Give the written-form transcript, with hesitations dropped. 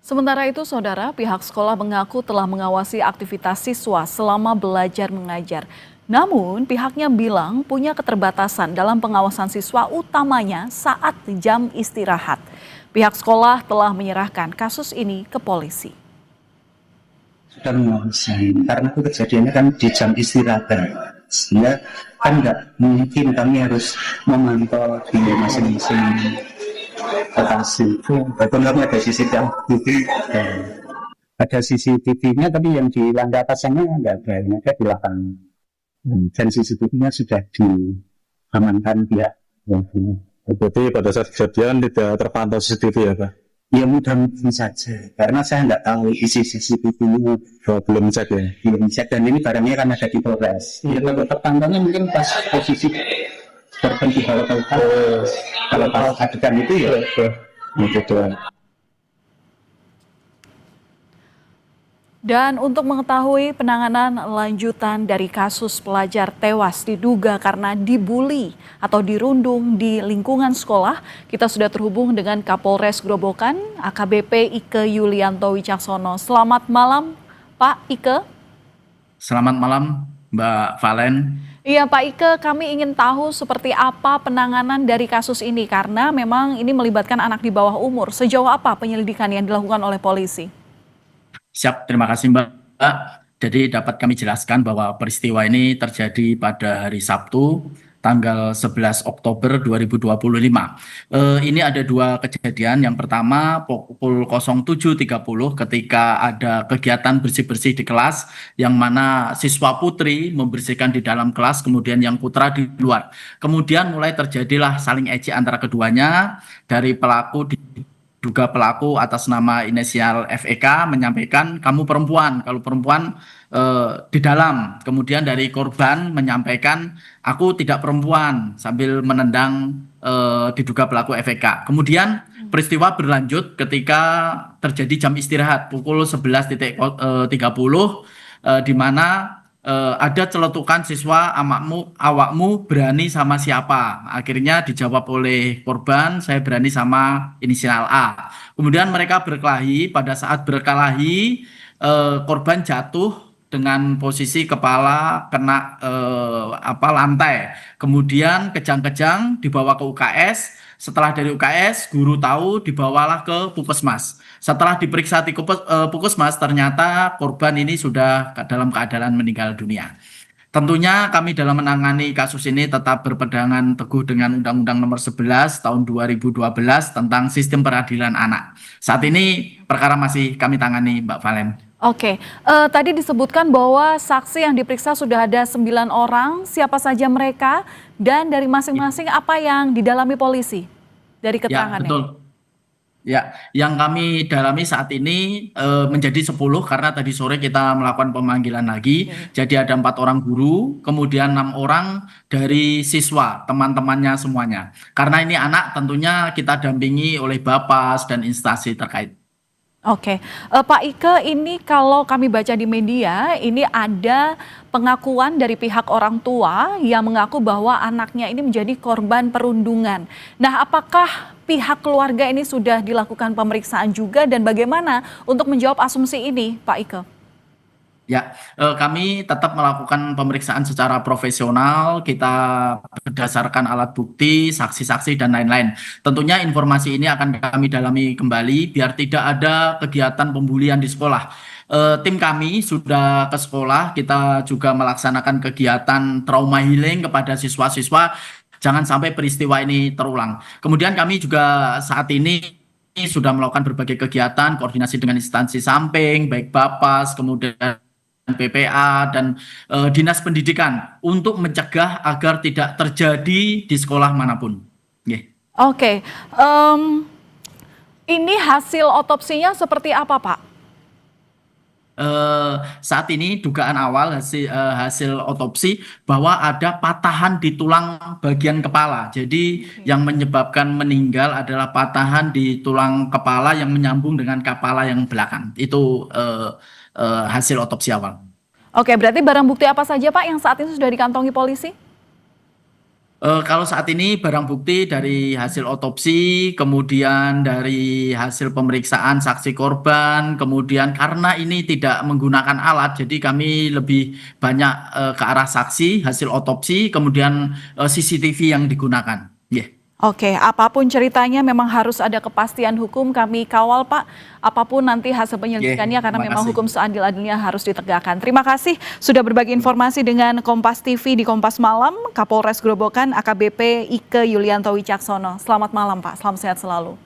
Sementara itu, saudara, pihak sekolah mengaku telah mengawasi aktivitas siswa selama belajar mengajar. Namun, pihaknya bilang punya keterbatasan dalam pengawasan siswa utamanya saat jam istirahat. Pihak sekolah telah menyerahkan kasus ini ke polisi. Sudah mengawasi, karena itu kejadiannya kan di jam istirahat. Sehingga kan nggak mungkin kami harus memantau di masing-masing lokasi. Walaupun kami ada CCTV, ada CCTV-nya, tapi yang di lantai atas sana nggak ada, yang ada di lapangan. Dan CCTV-nya sudah diamankan pihak. Berarti pada saat kejadian tidak terpantau CCTV ya Pak? Ya mudah-mudahan saja, karena saya nggak tahu isi CCTV-nya. Belum cek ya? Belum cek, dan ini barangnya kan ada di Polres. Ya kalau terpantaunya mungkin pas posisi tertentu kalau pas adegan itu ya gitu. Dan untuk mengetahui penanganan lanjutan dari kasus pelajar tewas diduga karena dibully atau dirundung di lingkungan sekolah, kita sudah terhubung dengan Kapolres Grobogan, AKBP Ike Yulianto Wicaksono. Selamat malam, Pak Ike. Selamat malam, Mbak Valen. Iya Pak Ike, kami ingin tahu seperti apa penanganan dari kasus ini karena memang ini melibatkan anak di bawah umur. Sejauh apa penyelidikan yang dilakukan oleh polisi? Siap, terima kasih Mbak. Jadi dapat kami jelaskan bahwa peristiwa ini terjadi pada hari Sabtu, tanggal 11 Oktober 2025. Ini ada dua kejadian. Yang pertama pukul 07.30 ketika ada kegiatan bersih-bersih di kelas, yang mana siswa putri membersihkan di dalam kelas, kemudian yang putra di luar. Kemudian mulai terjadilah saling ejek antara keduanya. Dari pelaku diduga pelaku atas nama inisial FEK menyampaikan kamu perempuan, kalau perempuan di dalam. Kemudian dari korban menyampaikan aku tidak perempuan sambil menendang diduga pelaku FEK. Kemudian peristiwa berlanjut ketika terjadi jam istirahat pukul 11.30 di mana ada celetukan siswa, awakmu berani sama siapa? Akhirnya dijawab oleh korban, saya berani sama inisial A. Kemudian mereka berkelahi. Pada saat berkelahi, korban jatuh dengan posisi kepala kena lantai. Kemudian kejang-kejang dibawa ke UKS. Setelah dari UKS, guru tahu, dibawalah ke Puskesmas. Setelah diperiksa di Puskesmas, ternyata korban ini sudah dalam keadaan meninggal dunia. Tentunya kami dalam menangani kasus ini tetap berpegangan teguh dengan Undang-Undang Nomor 11 Tahun 2012 tentang Sistem Peradilan Anak. Saat ini perkara masih kami tangani, Mbak Valen. Oke, tadi disebutkan bahwa saksi yang diperiksa sudah ada 9 orang, siapa saja mereka, dan dari masing-masing apa yang didalami polisi dari keterangannya? Ya, betul. Ya, yang kami dalami saat ini menjadi 10 karena tadi sore kita melakukan pemanggilan lagi. Jadi ada 4 orang guru, kemudian 6 orang dari siswa, teman-temannya semuanya. Karena ini anak tentunya kita dampingi oleh Bapas dan instansi terkait. Oke, Pak Ike, ini kalau kami baca di media, ini ada pengakuan dari pihak orang tua yang mengaku bahwa anaknya ini menjadi korban perundungan. Nah, apakah pihak keluarga ini sudah dilakukan pemeriksaan juga dan bagaimana untuk menjawab asumsi ini, Pak Ike? Ya, kami tetap melakukan pemeriksaan secara profesional, kita berdasarkan alat bukti, saksi-saksi, dan lain-lain. Tentunya informasi ini akan kami dalami kembali, biar tidak ada kegiatan pembulian di sekolah. Tim kami sudah ke sekolah, kita juga melaksanakan kegiatan trauma healing kepada siswa-siswa, jangan sampai peristiwa ini terulang. Kemudian kami juga saat ini sudah melakukan berbagai kegiatan, koordinasi dengan instansi samping, baik Bapas, kemudian PPA dan Dinas Pendidikan untuk mencegah agar tidak terjadi di sekolah manapun. Oke, ini hasil otopsinya seperti apa, Pak? Saat ini dugaan awal hasil otopsi bahwa ada patahan di tulang bagian kepala. Jadi yang menyebabkan meninggal adalah patahan di tulang kepala yang menyambung dengan kepala yang belakang. Itu hasil otopsi awal. Oke, berarti barang bukti apa saja Pak yang saat ini sudah dikantongi polisi? Kalau saat ini barang bukti dari hasil otopsi, kemudian dari hasil pemeriksaan saksi korban, kemudian karena ini tidak menggunakan alat, jadi kami lebih banyak ke arah saksi, hasil otopsi, kemudian CCTV yang digunakan. Yeah. Oke, apapun ceritanya memang harus ada kepastian hukum, kami kawal Pak, apapun nanti hasil penyelidikannya karena terima memang kasih. hukum seadil-adilnya harus ditegakkan. Terima kasih sudah berbagi informasi dengan Kompas TV di Kompas Malam, Kapolres Grobogan AKBP Ike Yulianto Wicaksono. Selamat malam Pak, salam sehat selalu.